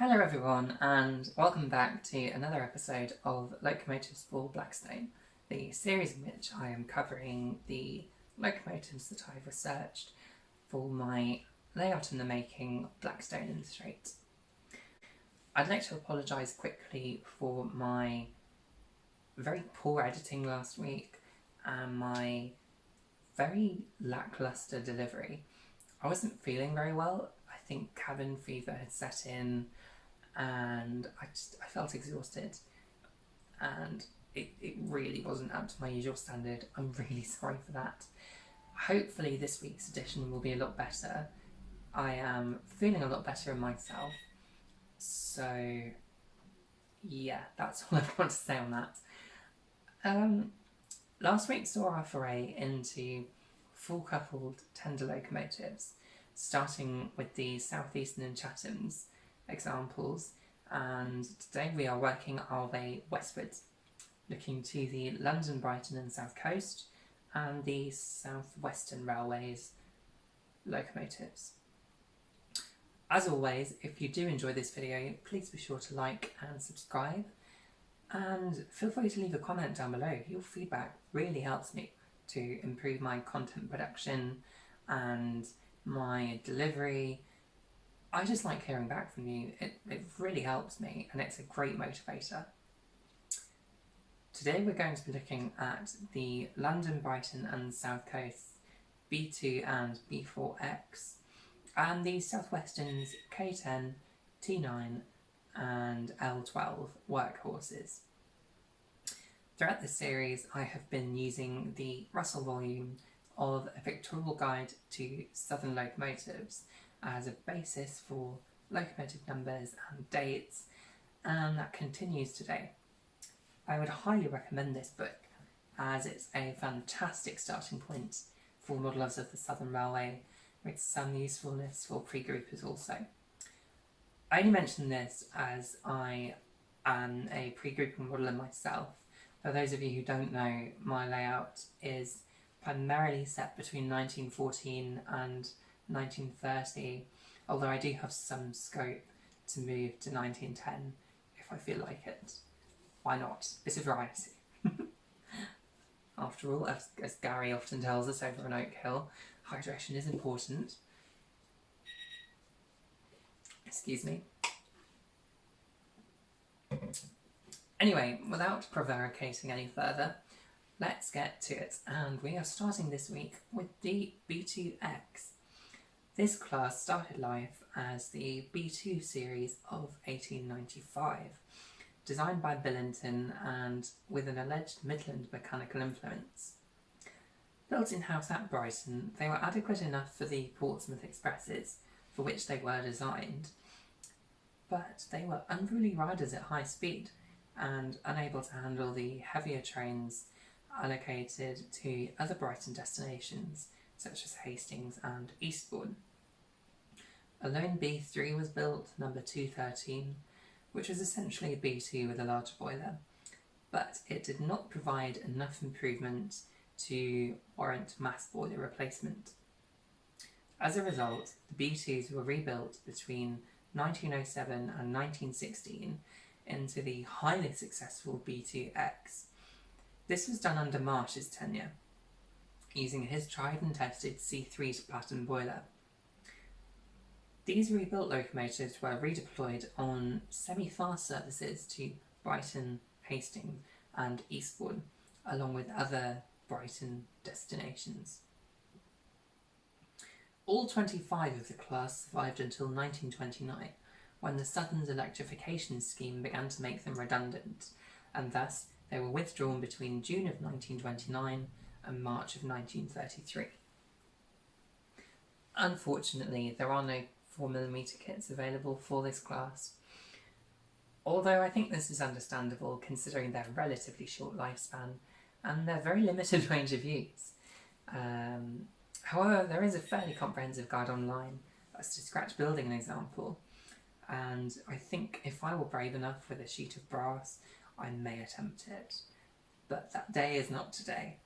Hello everyone, and welcome back to another episode of Locomotives for Blackstone, the series in which I am covering the locomotives that I've researched for my Layout in the Making Blackstone Illustrate. I'd like to apologise quickly for my very poor editing last week and my very lacklustre delivery. I wasn't feeling very well. I think cabin fever had set in and I felt exhausted, and it really wasn't up to my usual standard. I'm really sorry for that. Hopefully this week's edition will be a lot better. I am feeling a lot better in myself, so yeah, that's all I want to say on that. Last week saw our foray into full coupled tender locomotives, starting with the Southeastern and Chathams examples, and today we are working our way westwards, looking to the London, Brighton and South Coast and the South Western Railways locomotives. As always, if you do enjoy this video, please be sure to like and subscribe, and feel free to leave a comment down below. Your feedback really helps me to improve my content production and my delivery. I just like hearing back from you. It really helps me, and it's a great motivator. Today we're going to be looking at the London, Brighton and South Coast B2 and B4X, and the Southwestern's K10, T9 and L12 workhorses. Throughout this series I have been using the Russell volume of A Pictorial Guide to Southern Locomotives as a basis for locomotive numbers and dates, and that continues today. I would highly recommend this book as it's a fantastic starting point for model lovers of the Southern Railway, with some usefulness for pre-groupers also. I only mention this as I am a pre-grouping modeler myself. For those of you who don't know, my layout is primarily set between 1914 and 1930, although I do have some scope to move to 1910 if I feel like it. Why not? Bit of variety. After all, as Gary often tells us over on Oak Hill, hydration is important. Excuse me. Anyway, without prevaricating any further, let's get to it, and we are starting this week with the B2X. This class started life as the B2 series of 1895, designed by Billington and with an alleged Midland mechanical influence. Built in-house at Brighton, they were adequate enough for the Portsmouth expresses for which they were designed, but they were unruly riders at high speed and unable to handle the heavier trains allocated to other Brighton destinations such as Hastings and Eastbourne. A lone B3 was built, number 213, which was essentially a B2 with a larger boiler, but it did not provide enough improvement to warrant mass boiler replacement. As a result, the B2s were rebuilt between 1907 and 1916 into the highly successful B2X. This was done under Marsh's tenure, using his tried and tested C3 pattern boiler. These rebuilt locomotives were redeployed on semi-fast services to Brighton, Hastings and Eastbourne, along with other Brighton destinations. All 25 of the class survived until 1929, when the Southern's electrification scheme began to make them redundant, and thus they were withdrawn between June of 1929 and March of 1933. Unfortunately, there are no 4mm kits available for this class, although I think this is understandable considering their relatively short lifespan and their very limited range of use. However, there is a fairly comprehensive guide online that's to scratch building an example, and I think if I were brave enough with a sheet of brass, I may attempt it, but that day is not today.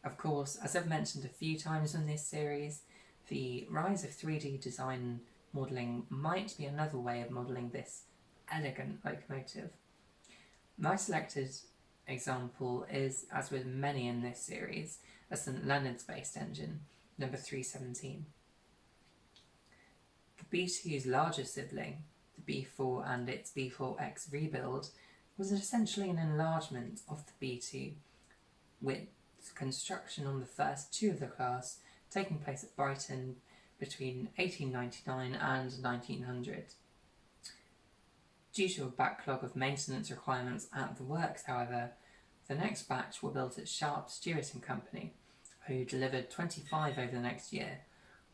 Of course, as I've mentioned a few times in this series, the rise of 3D design modelling might be another way of modelling this elegant locomotive. My selected example is, as with many in this series, a St Leonard's-based engine, number 317. The B2's larger sibling, the B4 and its B4X rebuild, was essentially an enlargement of the B2, with construction on the first two of the class taking place at Brighton between 1899 and 1900. Due to a backlog of maintenance requirements at the works, however, the next batch were built at Sharp, Stewart and Company, who delivered 25 over the next year,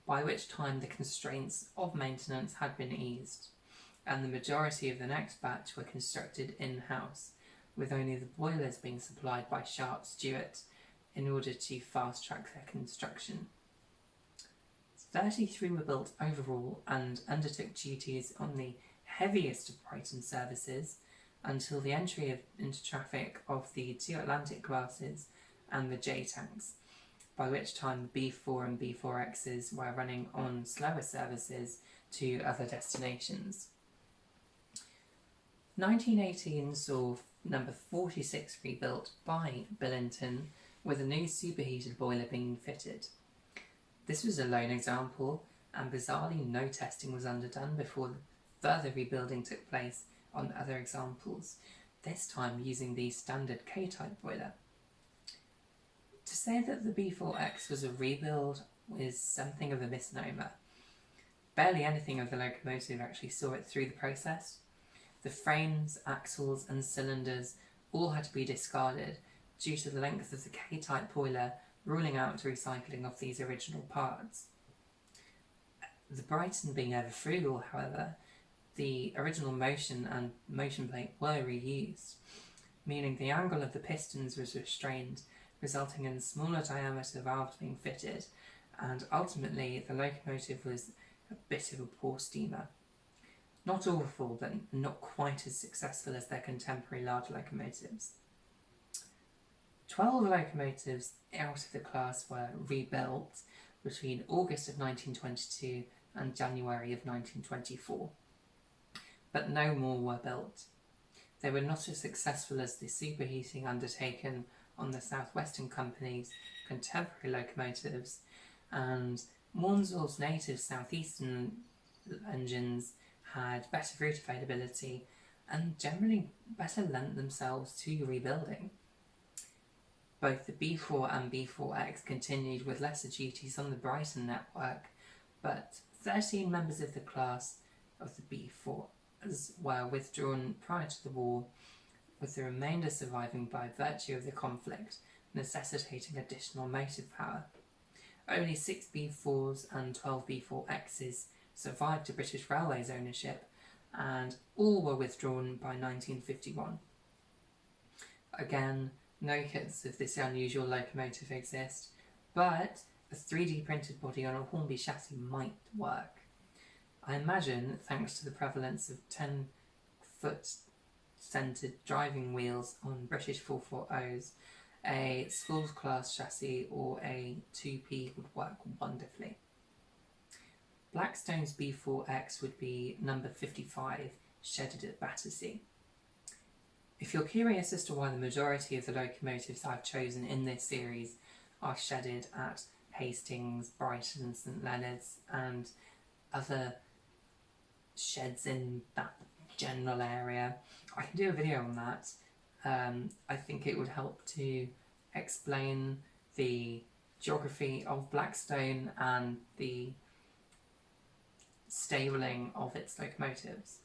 by which time the constraints of maintenance had been eased, and the majority of the next batch were constructed in-house, with only the boilers being supplied by Sharp Stewart in order to fast-track their construction. 33 were built overall and undertook duties on the heaviest of Brighton services until the entry into traffic of the two Atlantic classes and the J-tanks, by which time the B4 and B4Xs were running on slower services to other destinations. 1918 saw number 46 rebuilt by Billington, with a new superheated boiler being fitted. This was a lone example, and bizarrely no testing was underdone before further rebuilding took place on other examples, this time using the standard K-type boiler. To say that the B4X was a rebuild is something of a misnomer. Barely anything of the locomotive actually saw it through the process. The frames, axles and cylinders all had to be discarded due to the length of the K-type boiler, ruling out recycling of these original parts. The Brighton being ever frugal, however, the original motion and motion plate were reused, meaning the angle of the pistons was restrained, resulting in smaller diameter valves being fitted, and ultimately the locomotive was a bit of a poor steamer. Not awful, but not quite as successful as their contemporary large locomotives. 12 locomotives out of the class were rebuilt between August of 1922 and January of 1924, but no more were built. They were not as successful as the superheating undertaken on the South Western Company's contemporary locomotives, and Maunsell's native southeastern engines had better route availability and generally better lent themselves to rebuilding. Both the B4 and B4X continued with lesser duties on the Brighton network, but 13 members of the class of the B4s were withdrawn prior to the war, with the remainder surviving by virtue of the conflict, necessitating additional motive power. Only 6 B4s and 12 B4Xs survived to British Railways ownership, and all were withdrawn by 1951. Again, no kits of this unusual locomotive exist, but a 3D printed body on a Hornby chassis might work. I imagine, thanks to the prevalence of 10-foot centred driving wheels on British 440s, a Schools class chassis or a 2P would work wonderfully. Blackstone's B4X would be number 55, shedded at Battersea. If you're curious as to why the majority of the locomotives I've chosen in this series are shedded at Hastings, Brighton, St Leonard's and other sheds in that general area, I can do a video on that. I think it would help to explain the geography of Blackstone and the stabling of its locomotives.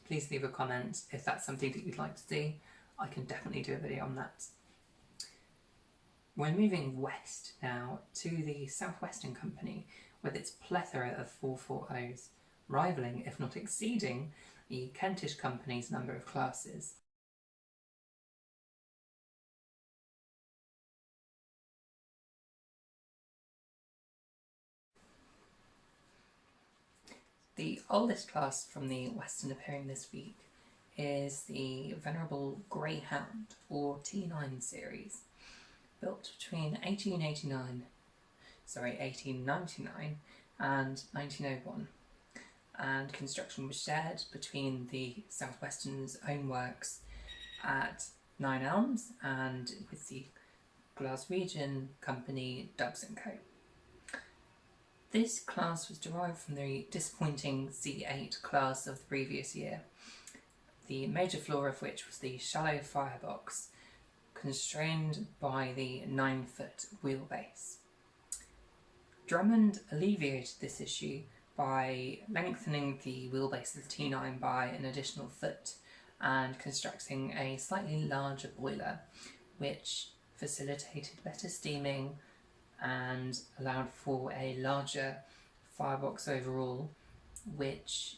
Please leave a comment if that's something that you'd like to see. I can definitely do a video on that. We're moving west now to the South Western Company with its plethora of 440s, rivaling, if not exceeding, the Kentish Company's number of classes. The oldest class from the Western appearing this week is the Venerable Greyhound, or T9 series, built between 1899 and 1901. and construction was shared between the South Western's own works at Nine Elms and with the Glaswegian company Dubs & Co. This class was derived from the disappointing C8 class of the previous year, the major flaw of which was the shallow firebox, constrained by the 9-foot wheelbase. Drummond alleviated this issue by lengthening the wheelbase of the T9 by an additional foot and constructing a slightly larger boiler, which facilitated better steaming and allowed for a larger firebox overall, which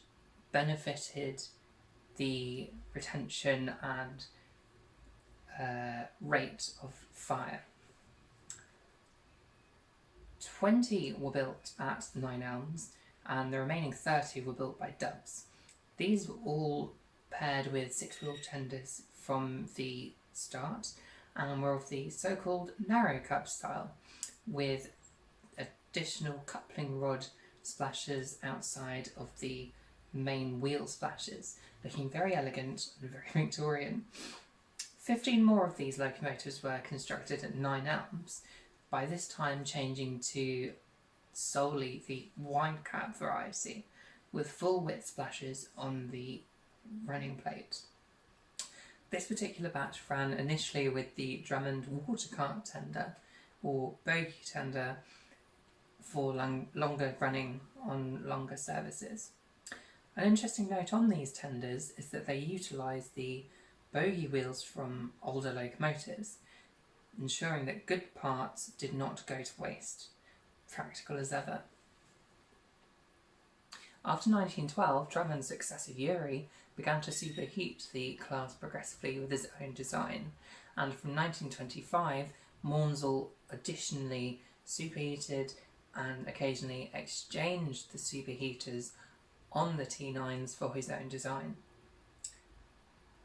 benefited the retention and rate of fire. 20 were built at Nine Elms, and the remaining 30 were built by Dubs. These were all paired with six-wheel tenders from the start and were of the so-called narrow cup style, with additional coupling rod splashes outside of the main wheel splashes, looking very elegant and very Victorian. 15 more of these locomotives were constructed at Nine Elms, by this time changing to solely the wide cap variety, with full width splashes on the running plate. This particular batch ran initially with the Drummond watercart tender, or bogie tender, for longer running on longer services. An interesting note on these tenders is that they utilise the bogie wheels from older locomotives, ensuring that good parts did not go to waste. Practical as ever. After 1912, Drummond's successor Ury began to superheat the class progressively with his own design, and from 1925, Maunsell additionally superheated and occasionally exchanged the superheaters on the T9s for his own design.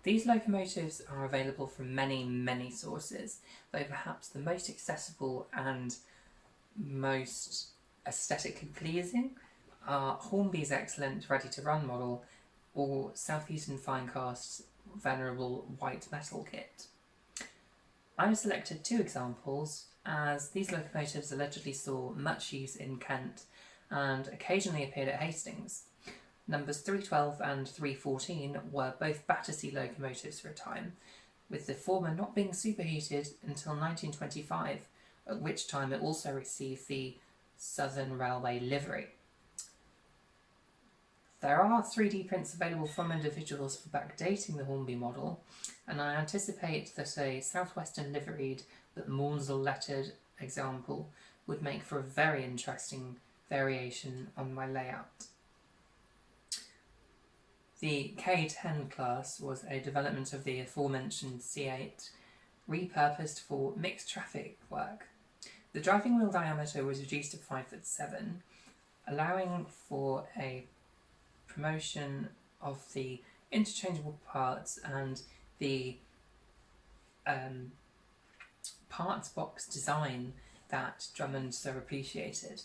These locomotives are available from many sources, though perhaps the most accessible and most aesthetically pleasing are Hornby's excellent ready-to-run model or Southeastern Finecast's venerable white metal kit. I have selected two examples, as these locomotives allegedly saw much use in Kent and occasionally appeared at Hastings. Numbers 312 and 314 were both Battersea locomotives for a time, with the former not being superheated until 1925, at which time it also received the Southern Railway livery. There are 3D prints available from individuals for backdating the Hornby model, and I anticipate that a Southwestern liveried but Maunsell lettered example would make for a very interesting variation on my layout. The K10 class was a development of the aforementioned C8, repurposed for mixed traffic work. The driving wheel diameter was reduced to 5'7", allowing for a promotion of the interchangeable parts and the parts box design that Drummond so appreciated.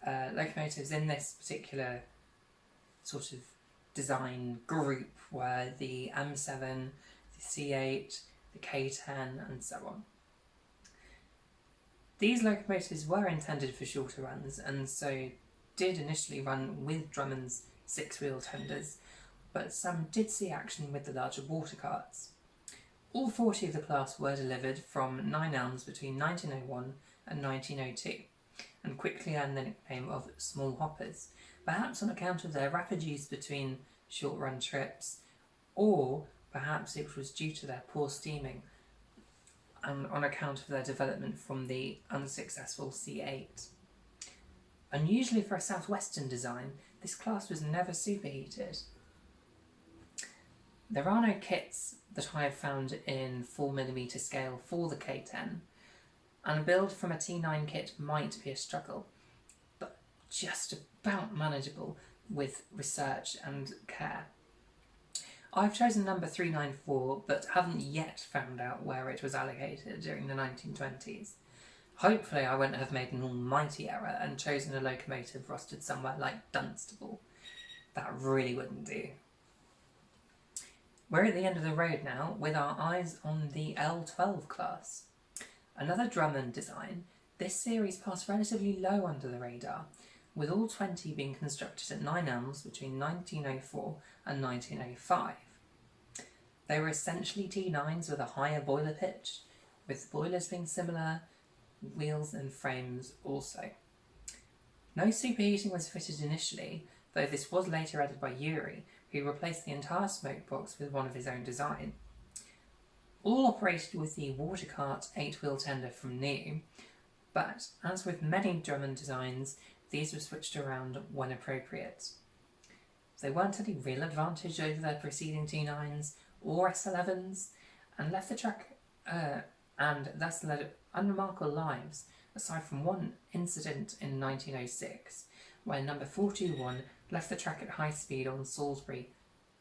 Locomotives in this particular sort of design group were the M7, the C8, the K10 and so on. These locomotives were intended for shorter runs and so did initially run with Drummond's six-wheel tenders, but some did see action with the larger water carts. All 40 of the class were delivered from Nine Elms between 1901 and 1902, and quickly earned the nickname of small hoppers, perhaps on account of their rapid use between short-run trips, or perhaps it was due to their poor steaming, and on account of their development from the unsuccessful C8. Unusually for a southwestern design, this class was never superheated. There are no kits that I have found in 4mm scale for the K10, and a build from a T9 kit might be a struggle, but just about manageable with research and care. I've chosen number 394, but haven't yet found out where it was allocated during the 1920s. Hopefully I wouldn't have made an almighty error and chosen a locomotive rostered somewhere like Dunstable. That really wouldn't do. We're at the end of the road now with our eyes on the L12 class. Another Drummond design, this series passed relatively low under the radar, with all 20 being constructed at 9 Elms between 1904 and 1905. They were essentially T9s with a higher boiler pitch, with boilers being similar, wheels and frames also. No superheating was fitted initially, though this was later added by Urey, who replaced the entire smoke box with one of his own design. All operated with the water cart 8-wheel tender from new, but as with many Drummond designs, these were switched around when appropriate. They weren't any real advantage over their preceding T9s or S11s, and left the track and thus led unremarkable lives, aside from one incident in 1906, when number 421 left the track at high speed on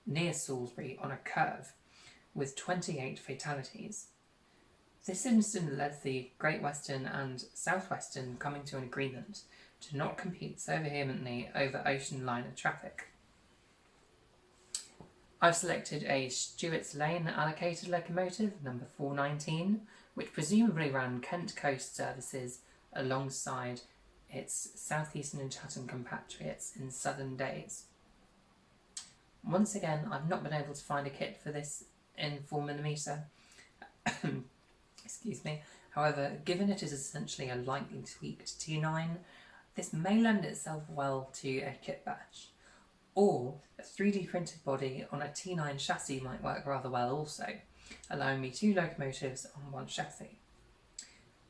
near Salisbury on a curve, with 28 fatalities. This incident led the Great Western and South Western coming to an agreement to not compete so vehemently over ocean liner traffic. I've selected a Stewart's Lane allocated locomotive, number 419, which presumably ran Kent Coast services alongside its Southeastern and Chatham compatriots in southern days. Once again, I've not been able to find a kit for this in 4mm. Excuse me. However, given it is essentially a lightly tweaked T9, this may lend itself well to a kit bash. Or a 3D printed body on a T9 chassis might work rather well also, allowing me 2 locomotives on one chassis.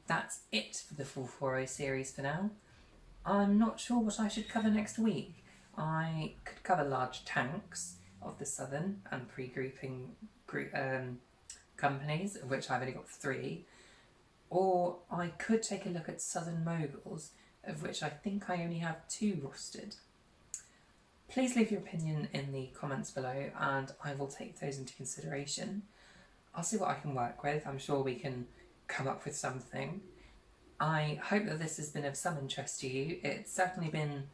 That's it for the 440 series for now. I'm not sure what I should cover next week. I could cover large tanks of the Southern and pre-grouping companies, of which I've only got 3, or I could take a look at Southern moguls, of which I think I only have 2 rostered. Please leave your opinion in the comments below and I will take those into consideration. I'll see what I can work with. I'm sure we can come up with something. I hope that this has been of some interest to you. It's certainly been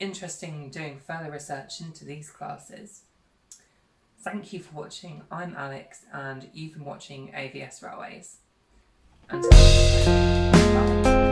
interesting doing further research into these classes. Thank you for watching. I'm Alex and you've been watching AVS Railways. Until next time, bye.